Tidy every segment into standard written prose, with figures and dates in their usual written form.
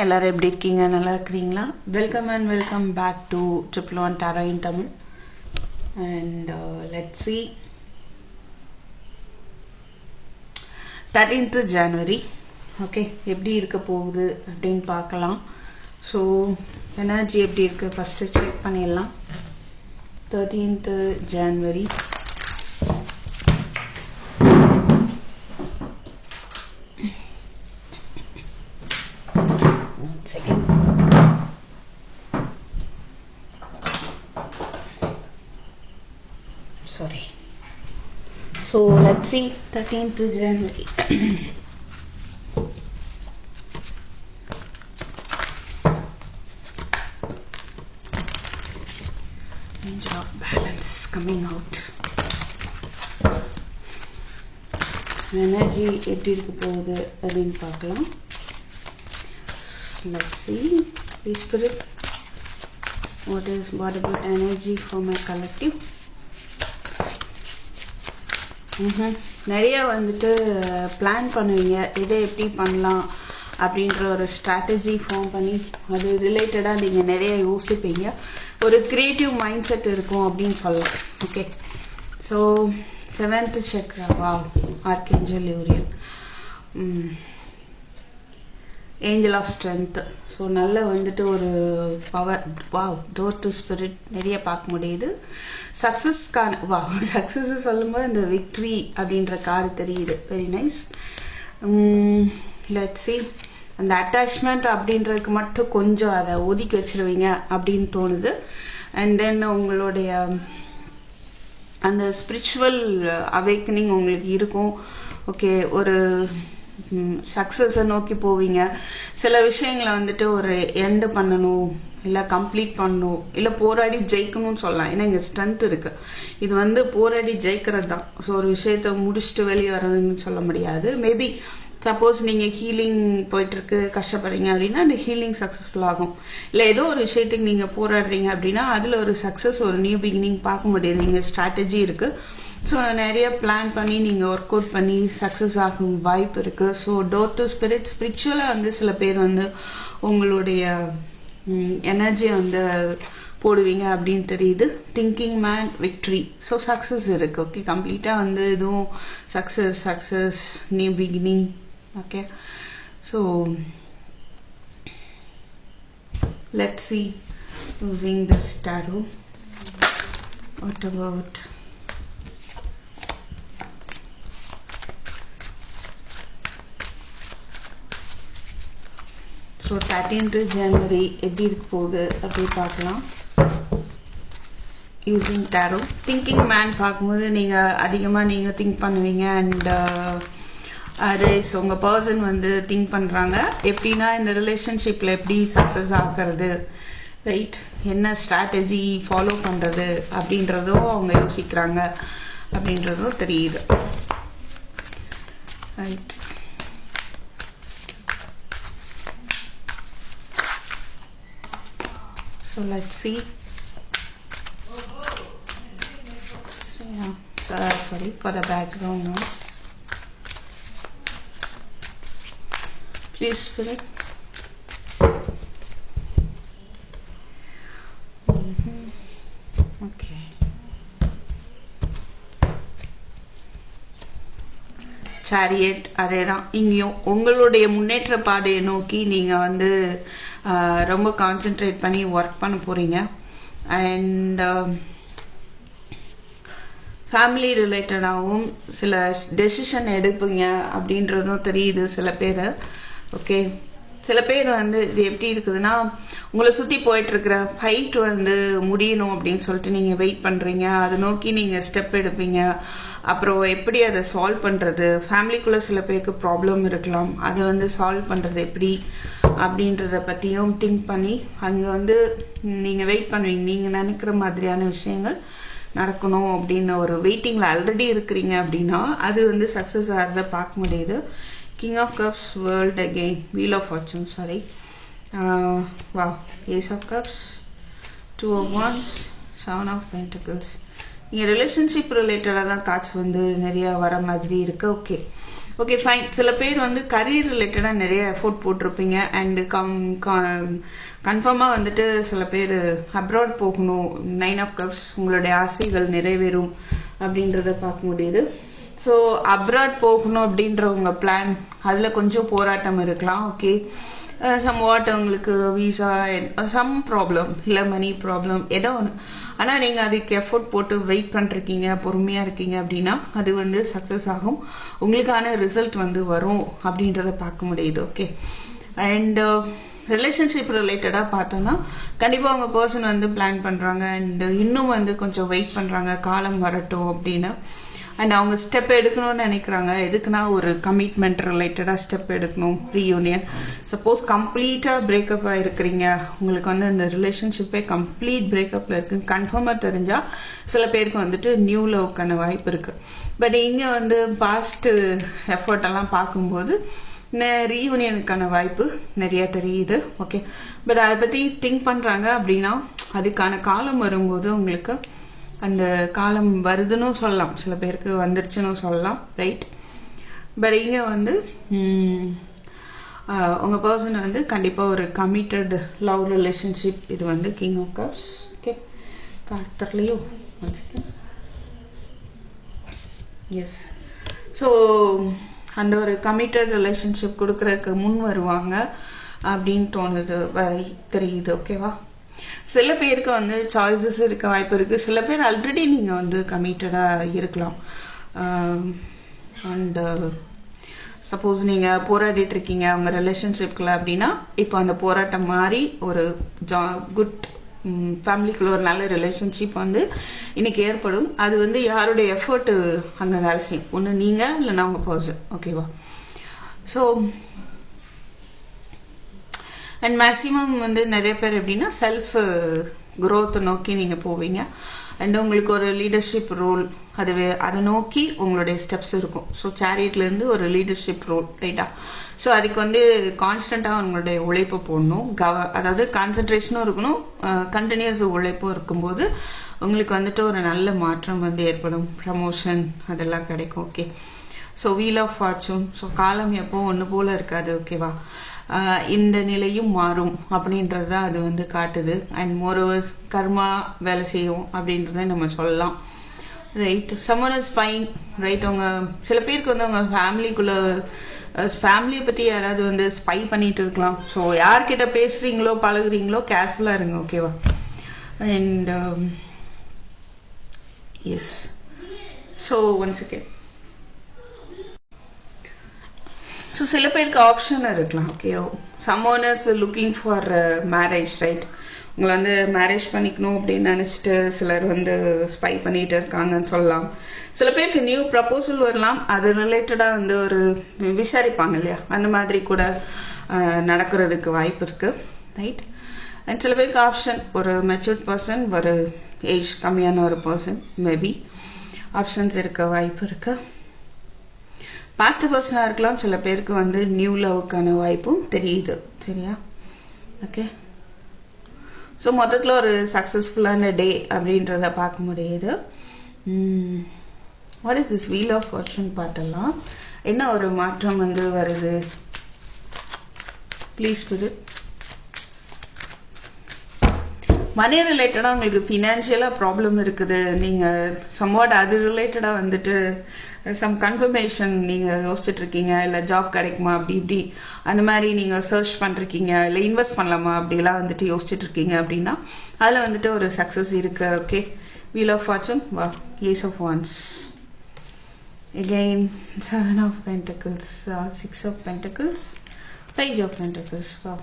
எல்லாரும் எப்படி இருக்கீங்க? நல்லா இருக்கிறீங்களா? Welcome and welcome back to triple one tarot in Tamil. And let's see 13th January. Okay, எப்படி இருக்க போகுது அப்படின்னு பார்க்கலாம். ஸோ எனர்ஜி எப்படி இருக்குது ஃபஸ்ட்டு செக் பண்ணிடலாம். 13th January. Second. Sorry. So let's see 13th January. Angel of Balance coming out. Energy எப்படி இருக்க போகுது அப்படின்னு பார்க்கலாம். Let's see. Please Spirit, what about energy for my collective? நிறைய வந்துட்டு பிளான் பண்ணுவீங்க, இதை எப்படி பண்ணலாம் அப்படின்ற ஒரு ஸ்ட்ராட்டஜி ஃபார்ம் பண்ணி அது ரிலேட்டடாக நீங்கள் நிறைய யோசிப்பீங்க. ஒரு க்ரியேட்டிவ் மைண்ட் செட் இருக்கும் அப்படின்னு சொல்லலாம். Okay, so 7th chakra, wow, archangel Uriel, angel of strength. So நல்ல வந்துட்டு ஒரு power, wow, door to spirit நிறைய பார்க்க முடியுது. சக்ஸஸ்க்கான, வாவ், சக்ஸஸ் சொல்லும்போது இந்த விக்ட்ரி அப்படின்ற கார்டு தெரியுது. Very nice. Let's see. அந்த அட்டாச்மெண்ட் அப்படின்றதுக்கு மட்டும் கொஞ்சம் அதை ஒதுக்கி வச்சிருவீங்க அப்படின்னு தோணுது. அண்ட் தென் உங்களுடைய அந்த ஸ்பிரிச்சுவல் அவேக்கனிங் உங்களுக்கு இருக்கும். ஓகே, ஒரு சக்ஸஸை நோக்கி போவீங்க. சில விஷயங்களை வந்துட்டு ஒரு எண்டு பண்ணணும், இல்லை கம்ப்ளீட் பண்ணணும், இல்லை போராடி ஜெயிக்கணும்னு சொல்லலாம். ஏன்னா இங்கே ஸ்ட்ரென்த் இருக்குது. இது வந்து போராடி ஜெயிக்கிறது தான். ஸோ ஒரு விஷயத்த முடிச்சுட்டு வெளியே வர்றதுன்னு சொல்ல முடியாது. மேபி சப்போஸ் நீங்கள் ஹீலிங் போயிட்டுருக்கு, கஷ்டப்படுறீங்க அப்படின்னா அந்த ஹீலிங் சக்ஸஸ்ஃபுல் ஆகும். இல்லை ஏதோ ஒரு விஷயத்துக்கு நீங்கள் போராடுறீங்க அப்படின்னா அதில் ஒரு சக்ஸஸ், ஒரு நியூ பிகினிங் பார்க்க முடியுது. இங்கே ஸ்ட்ராட்டஜி இருக்குது. ஸோ நிறைய பிளான் பண்ணி நீங்கள் ஒர்க் அவுட் பண்ணி சக்ஸஸ் ஆகும் வாய்ப்பு இருக்குது. ஸோ டோர் டு ஸ்பிரிட், ஸ்பிரிச்சுவலாக வந்து சில பேர் வந்து உங்களுடைய எனர்ஜியை வந்து போடுவீங்க அப்படின்னு தெரியுது. Thinking man, victory. So success இருக்குது. ஓகே, கம்ப்ளீட்டாக வந்து இதுவும் success, new beginning. Okay, so let's see using this tarot. What about so 13th January எப்படி இருக்க போகுது அப்படி பார்க்கலாம். Using tarot. திங்கிங் மேன் பார்க்கும்போது நீங்கள் அதிகமாக நீங்கள் திங்க் பண்ணுவீங்க. அண்ட் அது உங்கள் பர்சன் வந்து திங்க் பண்ணுறாங்க எப்படின்னா இந்த ரிலேஷன்ஷிப்பில் எப்படி சக்ஸஸ் ஆகிறது, ரைட், என்ன ஸ்ட்ராட்டஜி ஃபாலோ பண்ணுறது அப்படின்றதும் அவங்க யோசிக்கிறாங்க அப்படின்றதும் தெரியுது. Right. So let's see. Yeah, sorry for the background noise. Please Spirit. Okay. Chariot. அதே தான் இங்கேயும் உங்களுடைய முன்னேற்ற பாதையை நோக்கி நீங்கள் வந்து ரொம்ப கான்சென்ட்ரேட் பண்ணி ஒர்க் பண்ண போகிறீங்க. அண்ட் ஃபேமிலி ரிலேட்டடாகவும் சில டெசிஷன் எடுப்பீங்க அப்படின்றதும் தெரியுது சில பேர். ஓகே, சில பேர் வந்து இது எப்படி இருக்குதுன்னா உங்களை சுற்றி போயிட்டுருக்கிற ஃபைட் வந்து முடியணும் அப்படின்னு சொல்லிட்டு நீங்கள் வெயிட் பண்ணுறீங்க. அதை நோக்கி நீங்கள் ஸ்டெப் எடுப்பீங்க. அப்புறம் எப்படி அதை சால்வ் பண்ணுறது, ஃபேமிலிக்குள்ளே சில பேருக்கு ப்ராப்ளம் இருக்கலாம், அதை வந்து சால்வ் பண்ணுறது எப்படி அப்படின்றத பற்றியும் திங்க் பண்ணி அங்கே வந்து நீங்கள் வெயிட் பண்ணுவீங்க. நீங்கள் நினைக்கிற மாதிரியான விஷயங்கள் நடக்கணும் அப்படின்னு ஒரு வெயிட்டிங்கில் ஆல்ரெடி இருக்கிறீங்க அப்படின்னா அது வந்து சக்ஸஸ் ஆகிறத பார்க்க முடியுது. King of Cups, World again, Wheel of Fortune, sorry. Wow, Ace of Cups, Two of Wands, Seven of Pentacles. இங்கே ரிலேஷன்ஷிப் ரிலேட்டடாக தான் காட்சி வந்து நிறையா வர மாதிரி இருக்குது. Okay, okay fine. சில பேர் வந்து கரியர் ரிலேட்டடாக நிறைய எஃபோர்ட் போட்டிருப்பீங்க அண்ட் கன்ஃபார்மாக வந்துட்டு சில பேர் அப்ராட் போகணும், 9 ஆஃப் கப்ஸ் உங்களுடைய ஆசைகள் நிறைவேறும் அப்படின்றத பார்க்க முடியுது. ஸோ அப்ராட் போகணும் அப்படின்ற உங்கள் பிளான், அதில் கொஞ்சம் போராட்டம் இருக்கலாம். ஓகே, சம் வாட் உங்களுக்கு வீசா சம் ப்ராப்ளம் இல்லை மணி ப்ராப்ளம் ஏதோ ஒன்று, ஆனால் நீங்கள் அதுக்கு எஃபோர்ட் போட்டு வெயிட் பண்ணிருக்கீங்க, பொறுமையாக இருக்கீங்க அப்படின்னா அது வந்து சக்ஸஸ் ஆகும், உங்களுக்கான ரிசல்ட் வந்து வரும் அப்படின்றத பார்க்க முடியுது. ஓகே, அண்ட் ரிலேஷன்ஷிப் ரிலேட்டடாக பார்த்தோன்னா கண்டிப்பாக உங்கள் பர்சன் வந்து பிளான் பண்ணுறாங்க அண்ட் இன்னும் வந்து கொஞ்சம் வெயிட் பண்ணுறாங்க காலம் வரட்டும் அப்படின்னு. அண்ட் அவங்க ஸ்டெப் எடுக்கணும்னு நினைக்கிறாங்க. எதுக்குன்னா ஒரு கமிட்மெண்ட் ரிலேட்டடாக ஸ்டெப் எடுக்கணும், ரீயூனியன். சப்போஸ் கம்ப்ளீட்டாக பிரேக்கப் ஆகிருக்கிறீங்க, உங்களுக்கு வந்து இந்த ரிலேஷன்ஷிப்பே கம்ப்ளீட் பிரேக்கப்பில் இருக்குன்னு கன்ஃபார்மாக தெரிஞ்சால் சில பேருக்கு வந்துட்டு நியூ லவ்க்கான வாய்ப்பு இருக்குது. பட் இங்கே வந்து பாஸ்ட்டு எஃபர்ட் எல்லாம் பார்க்கும்போது ரீயூனியனுக்கான வாய்ப்பு நிறைய தெரியுது. ஓகே, பட் அதை பற்றி திங்க் பண்ணுறாங்க அப்படின்னா அதுக்கான காலம் வரும்போது உங்களுக்கு அந்த காலம் வருதுன்னு சொல்லலாம், சில பேருக்கு வந்துருச்சுன்னு சொல்லலாம், ரைட். பட் இங்கே வந்து உங்கள் பர்சன் வந்து கண்டிப்பாக ஒரு கமிட்டட் லவ் ரிலேஷன்ஷிப், இது வந்து கிங் ஆஃப் கப்ஸ். ஓகே, கார்த்தர்லையோ எஸ். ஸோ அந்த ஒரு கமிட்டட் ரிலேஷன்ஷிப் கொடுக்குறதுக்கு முன் வருவாங்க அப்படின்னு தோணுது, தெரியுது. ஓகேவா, சில பேருக்கு வந்து சாய்ஸஸ் இருக்க வாய்ப்பு இருக்குது. சில பேர் ஆல்ரெடி நீங்கள் வந்து கமிட்டடாக இருக்கலாம். அண்ட் சப்போஸ் நீங்கள் போராடிட்டு இருக்கீங்க உங்கள் ரிலேஷன்ஷிப்குள்ள அப்படின்னா இப்போ அந்த போராட்டம் மாறி ஒரு குட் ஃபேமிலிக்குள்ள ஒரு நல்ல ரிலேஷன்ஷிப் வந்து இன்னைக்கு ஏற்படும். அது வந்து யாருடைய எஃபர்ட்டு அங்கே வேலை செய்யும், ஒன்று நீங்கள் இல்லைன்னா உங்கள் பர்சன். ஓகேவா, ஸோ அண்ட் மேக்ஸிமம் வந்து நிறைய பேர் எப்படின்னா செல்ஃப் க்ரோத்தை நோக்கி நீங்கள் போவீங்க அண்ட் உங்களுக்கு ஒரு லீடர்ஷிப் ரோல் அதை நோக்கி உங்களுடைய ஸ்டெப்ஸ் இருக்கும். ஸோ சேரியட்லேருந்து ஒரு லீடர்ஷிப் ரோல், ரைட்டா. ஸோ அதுக்கு வந்து கான்ஸ்டண்ட்டாக உங்களுடைய உழைப்பு போடணும், அதாவது கான்சன்ட்ரேஷனும் இருக்கணும், கண்டினியூஸ் உழைப்பும் இருக்கும்போது உங்களுக்கு வந்துட்டு ஒரு நல்ல மாற்றம் வந்து ஏற்படும், ப்ரமோஷன் அதெல்லாம் கிடைக்கும். Okay, so wheel of fortune. So காலம் எப்போ ஒன்று போல் இருக்காது. ஓகேவா, இந்த நிலையும் மாறும் அப்படின்றது தான் அது வந்து காட்டுது. அண்ட் மோரோவர் கர்மா வேலை செய்யும் அப்படின்றத நம்ம சொல்லலாம், right. Someone is spying, right. சில பேருக்கு வந்து அவங்க ஃபேமிலியை பற்றி யாராவது வந்து ஸ்பை பண்ணிட்டு இருக்கலாம். ஸோ யார்கிட்ட பேசுகிறீங்களோ பழகுறீங்களோ கேர்ஃபுல்லாக இருங்க. ஓகேவா, and yes. So once again, so சில பேருக்கு ஆப்ஷன் இருக்கலாம். Okay, someone is looking for marriage, right. உங்களை வந்து மேரேஜ் பண்ணிக்கணும் அப்படின்னு நினச்சிட்டு சிலர் வந்து ஸ்பை பண்ணிட்டு இருக்காங்கன்னு சொல்லலாம். சில பேருக்கு நியூ ப்ரப்போசல் வரலாம், அது ரிலேட்டடாக வந்து ஒரு விசாரிப்பாங்க இல்லையா, அந்த மாதிரி கூட நடக்கிறதுக்கு வாய்ப்பு இருக்குது, ரைட். அண்ட் சில பேருக்கு ஆப்ஷன் ஒரு மெச்சூர்ட் பர்சன், ஒரு ஏஜ் கம்மியான ஒரு பர்சன், மேபி ஆப்ஷன்ஸ் இருக்க வாய்ப்பு இருக்குது. பாஸ்ட் பர்சனாக இருக்கலாம், சில பேருக்கு வந்து நியூ லவ்க்கான வாய்ப்பும் தெரியுது, சரியா. ஓகே, ஸோ மொத்தத்தில் ஒரு சக்ஸஸ்ஃபுல்லான டே அப்படின்றத பார்க்க முடியுது. What is this wheel of fortune பார்த்தலாம், என்ன ஒரு மாற்றம் வந்து வருது ப்ளீஸ் புது. மணி ரிலேட்டடாக உங்களுக்கு ஃபினான்ஷியலாக ப்ராப்ளம் இருக்குது, நீங்கள் சம்வாட் அது ரிலேட்டடாக வந்துட்டு சம் கன்ஃபர்மேஷன் நீங்கள் யோசிச்சுட்டு இருக்கீங்க, இல்லை ஜாப் கிடைக்குமா அப்படி இப்படி அந்த மாதிரி நீங்கள் சர்ச் பண்ணிருக்கீங்க, இல்லை இன்வெஸ்ட் பண்ணலாமா அப்படிலாம் வந்துட்டு யோசிச்சுட்டு இருக்கீங்க அப்படின்னா அதில் வந்துட்டு ஒரு சக்ஸஸ் இருக்கு. ஓகே, வீல் ஆஃப் ஃபார்ச்சூன், வா, ace of wands, again 7 of pentacles, 6 of pentacles, page of pentacles, wow.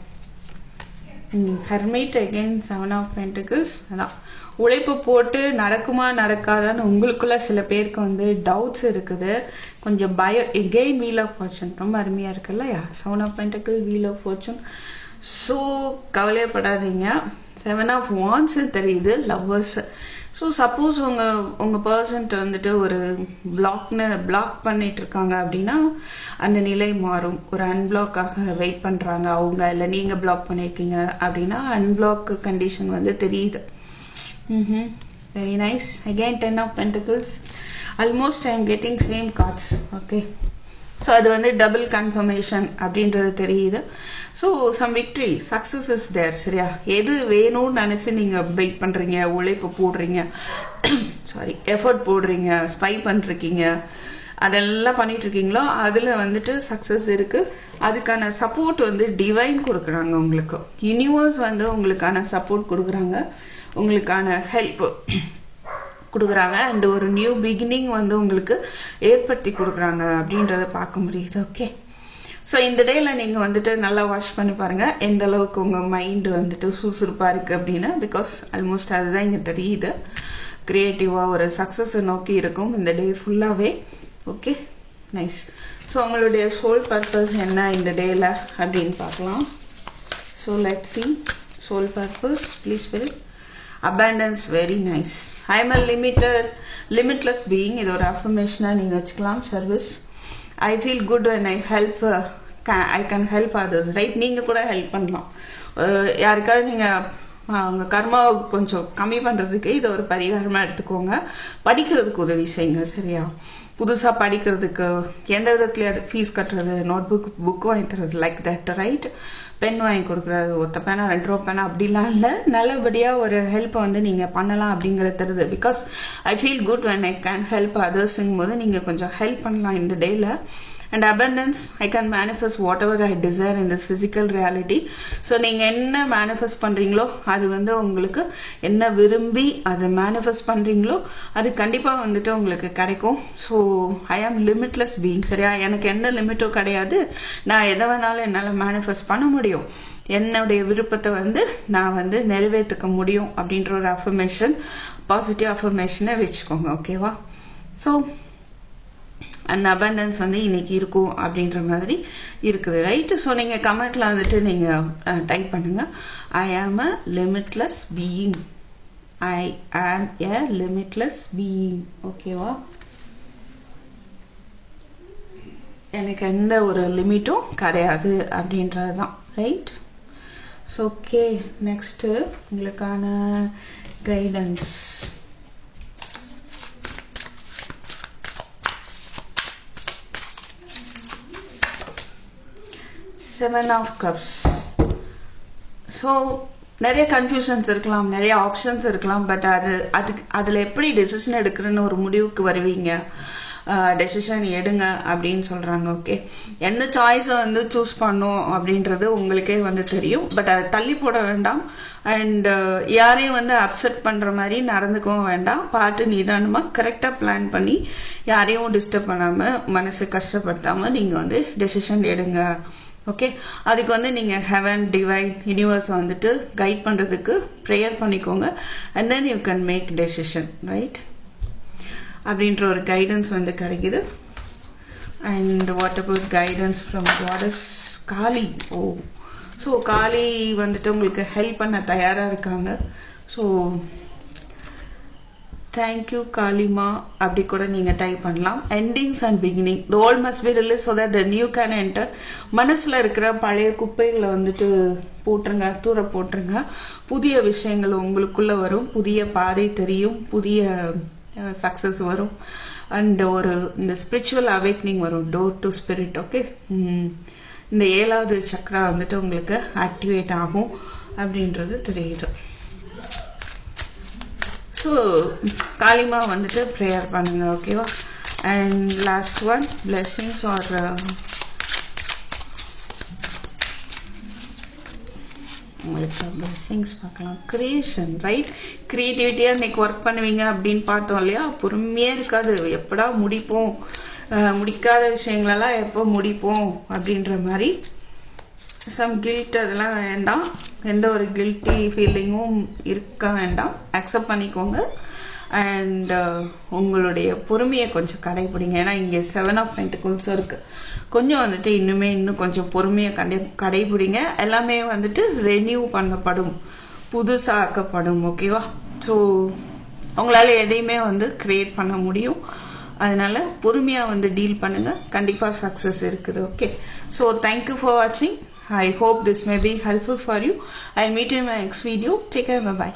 Hermit, again 7 of pentacles. அதான் உழைப்பு போட்டு நடக்குமா நடக்காதான்னு உங்களுக்குள்ள சில பேருக்கு வந்து டவுட்ஸ் இருக்குது, கொஞ்சம் பயம். எகெயின் வீல் ஆஃப் ஃபார்ச்சூன் ரொம்ப அருமையாக இருக்குல்ல, 7 of pentacles, wheel of fortune. So கவலையப்படாதீங்க, 7 of wands தெரியுது, லவ்வர்ஸ். ஸோ சப்போஸ் உங்கள் பர்சன்ட்டு வந்துட்டு ஒரு பிளாக் பண்ணிட்டு இருக்காங்க அப்படின்னா அந்த நிலை மாறும். ஒரு அன்பிளாக்காக வெயிட் பண்ணுறாங்க அவங்க, இல்லை நீங்கள் பிளாக் பண்ணியிருக்கீங்க அப்படின்னா அன்பிளாக் கண்டிஷன் வந்து தெரியுது. Very nice. Again 10 of pentacles. Almost I am getting same cards. Okay, so அது வந்து டபுள் கன்ஃபர்மேஷன் அப்படின்றது தெரியுது. So some victory success is there. சரியா, எது வேணும்னு நினச்சி நீங்கள் வெயிட் பண்ணுறீங்க, உழைப்பு போடுறீங்க, சாரி எஃபர்ட் போடுறீங்க, ஸ்பை பண்ணிருக்கீங்க, அதெல்லாம் பண்ணிட்டு இருக்கீங்களோ அதில் வந்துட்டு சக்ஸஸ் இருக்குது. அதுக்கான சப்போர்ட் வந்து டிவைன் கொடுக்குறாங்க உங்களுக்கு. யூனிவர்ஸ் வந்து உங்களுக்கான சப்போர்ட் கொடுக்குறாங்க, உங்களுக்கான ஹெல்ப் கொடுக்குறாங்க, அண்ட் ஒரு நியூ பிகினிங் வந்து உங்களுக்கு ஏற்படுத்தி கொடுக்குறாங்க அப்படின்றத பார்க்க முடியுது. ஓகே, ஸோ இந்த டேயில் நீங்கள் வந்துட்டு நல்லா வாஷ் பண்ணி பாருங்கள் எந்த அளவுக்கு உங்கள் மைண்டு வந்துட்டு சுறுசுறுப்பாக இருக்குது அப்படின்னு. பிகாஸ் ஆல்மோஸ்ட் அதுதான் இங்கே தெரியுது. க்ரியேட்டிவாக ஒரு சக்ஸஸை நோக்கி இருக்கும் இந்த டே ஃபுல்லாகவே. Okay, nice. ஸோ உங்களுடைய சோல் பர்பஸ் என்ன இந்த டேயில் அப்படின்னு பார்க்கலாம். So let's see soul purpose, please spirit. Abundance, very nice. I am a limitless being. இது ஒரு affirmation நீங்கள் வச்சுக்கலாம். Service, I feel good when I help, I can help others, right? நீங்கள் கூட ஹெல்ப் பண்ணலாம். யாருக்காவது நீங்கள் அவங்க கர்மாவை கொஞ்சம் கம்மி பண்ணுறதுக்கு இது ஒரு பரிகாரமாக எடுத்துக்கோங்க. படிக்கிறதுக்கு உதவி செய்யுங்க. சரியா, புதுசாக படிக்கிறதுக்கு எந்த விதத்துலையும் ஃபீஸ் கட்டுறது, நோட் புக் வாங்கி தரது, லைக் தட், ரைட்? பென் வாங்கி கொடுக்குறது, ஒத்த பேனா 2 ரூபா பேனா அப்படிலாம் இல்லை, நல்லபடியாக ஒரு ஹெல்ப்பை வந்து நீங்கள் பண்ணலாம் அப்படிங்கிறது தருது. Because I feel good when I can help othersங்கும் போது நீங்கள் கொஞ்சம் ஹெல்ப் பண்ணலாம் இந்த டேயில். And abundance, I can manifest whatever I desire in this physical reality. So நீங்கள் என்ன மேனிஃபெஸ்ட் பண்ணுறீங்களோ அது வந்து உங்களுக்கு என்ன விரும்பி அதை மேனிஃபெஸ்ட் பண்ணுறீங்களோ அது கண்டிப்பாக வந்துட்டு உங்களுக்கு கிடைக்கும். ஸோ ஐ ஆம் லிமிட்லெஸ் பீயிங். சரியா, எனக்கு எந்த லிமிட்டும் கிடையாது. நான் எதை வேணாலும் என்னால் மேனிஃபெஸ்ட் பண்ண முடியும். என்னுடைய விருப்பத்தை வந்து நான் வந்து நிறைவேற்றிக்க முடியும் அப்படின்ற ஒரு அஃபர்மேஷன், பாசிட்டிவ் அஃபர்மேஷனை வச்சுக்கோங்க. ஓகேவா? ஸோ அந்த அபண்டன்ஸ் வந்து இன்னைக்கு இருக்கும் அப்படின்ற மாதிரி இருக்குது, ரைட்டு? ஸோ நீங்கள் கமெண்ட்ல வந்துட்டு நீங்கள் டைப் பண்ணுங்க, ஐ ஆம் அ லிமிட்லெஸ் பீயிங், ஐ ஆம் எ லிமிட்லெஸ் பீயிங். ஓகேவா? எனக்கு எந்த ஒரு லிமிட்டும் கிடையாது அப்படின்றது தான், ரைட்? ஸோ ஓகே, நெக்ஸ்ட்டு உங்களுக்கான guidance. Seven of Cups. So நிறைய கன்ஃபியூஷன்ஸ் இருக்கலாம், நிறைய ஆப்ஷன்ஸ் இருக்கலாம். பட் அதில் எப்படி டெசிஷன் எடுக்கிறன்னு ஒரு முடிவுக்கு வருவீங்க. டெசிஷன் எடுங்க அப்படின்னு சொல்கிறாங்க. ஓகே, எந்த சாய்ஸை வந்து சூஸ் பண்ணும் அப்படின்றது உங்களுக்கே வந்து தெரியும். பட் அதை தள்ளி போட வேண்டாம். அண்ட் யாரையும் வந்து அப்செட் பண்ணுற மாதிரி நடந்துக்கவும் வேண்டாம். பார்த்து நிதானமாக கரெக்டாக பிளான் பண்ணி யாரையும் டிஸ்டர்ப் பண்ணாமல், மனசு கஷ்டப்படுத்தாமல் நீங்கள் வந்து டெசிஷன் எடுங்க. ஓகே, அதுக்கு வந்து நீங்கள் ஹெவன், டிவைன், யூனிவர்ஸ் வந்துட்டு கைட் பண்ணுறதுக்கு ப்ரேயர் பண்ணிக்கோங்க. And then you can make decision, right? அப்படின்ற ஒரு கைடன்ஸ் வந்து கிடைக்குது. And what about guidance from goddess Kali? Oh, so Kali வந்துட்டு உங்களுக்கு ஹெல்ப் பண்ண தயாராக இருக்காங்க. ஸோ தேங்க்யூ காளிமா அப்படி கூட நீங்கள் டைப் பண்ணலாம். Endings and beginning, the old must be release so that the new can enter. மனசில் இருக்கிற பழைய குப்பைகளை வந்துட்டு போட்டுருங்க, தூர போட்டுருங்க. புதிய விஷயங்கள் உங்களுக்குள்ளே வரும், புதிய பாதை தெரியும், புதிய சக்ஸஸ் வரும். அண்ட் ஒரு இந்த ஸ்பிரிச்சுவல் அவேக்னிங் வரும், டோர் டு ஸ்பிரிட். ஓகே, இந்த 7வது சக்ரா வந்துட்டு உங்களுக்கு ஆக்டிவேட் ஆகும் அப்படின்றது தெரியுது. ஸோ காளிமா வந்துட்டு ப்ரேயர் பண்ணுங்க. ஓகேவா? And last one, blessings are உங்களுக்கு பிளெஸிங்ஸ் பார்க்கலாம். Creation, right? கிரியேட்டிவிட்டியாக இன்னைக்கு ஒர்க் பண்ணுவீங்க அப்படின்னு பார்த்தோம் இல்லையா? பொறுமையாக இருக்காது, எப்படா முடிப்போம், முடிக்காத விஷயங்களெல்லாம் எப்போ முடிப்போம் அப்படின்ற மாதிரி. சம் கில்ட் அதெல்லாம் வேண்டாம், எந்த ஒரு கில்ட்டி ஃபீலிங்கும் இருக்க வேண்டாம். அக்செப்ட் பண்ணிக்கோங்க. அண்ட் உங்களுடைய பொறுமையை கொஞ்சம் கடைபிடிங்க. ஏன்னா இங்கே 7 of Pentacles இருக்குது. கொஞ்சம் வந்துட்டு இன்னும் கொஞ்சம் பொறுமையை கடைபிடிங்க. எல்லாமே வந்துட்டு ரெனியூ பண்ணப்படும், புதுசாக ஆக்கப்படும். ஓகேவா? ஸோ உங்களால் எதையுமே வந்து க்ரியேட் பண்ண முடியும். அதனால பொறுமையாக வந்து டீல் பண்ணுங்கள், கண்டிப்பாக சக்ஸஸ் இருக்குது. ஓகே, ஸோ தேங்க்யூ ஃபார் வாட்சிங். I hope this may be helpful for you. I'll meet you in my next video. Take care. Bye bye.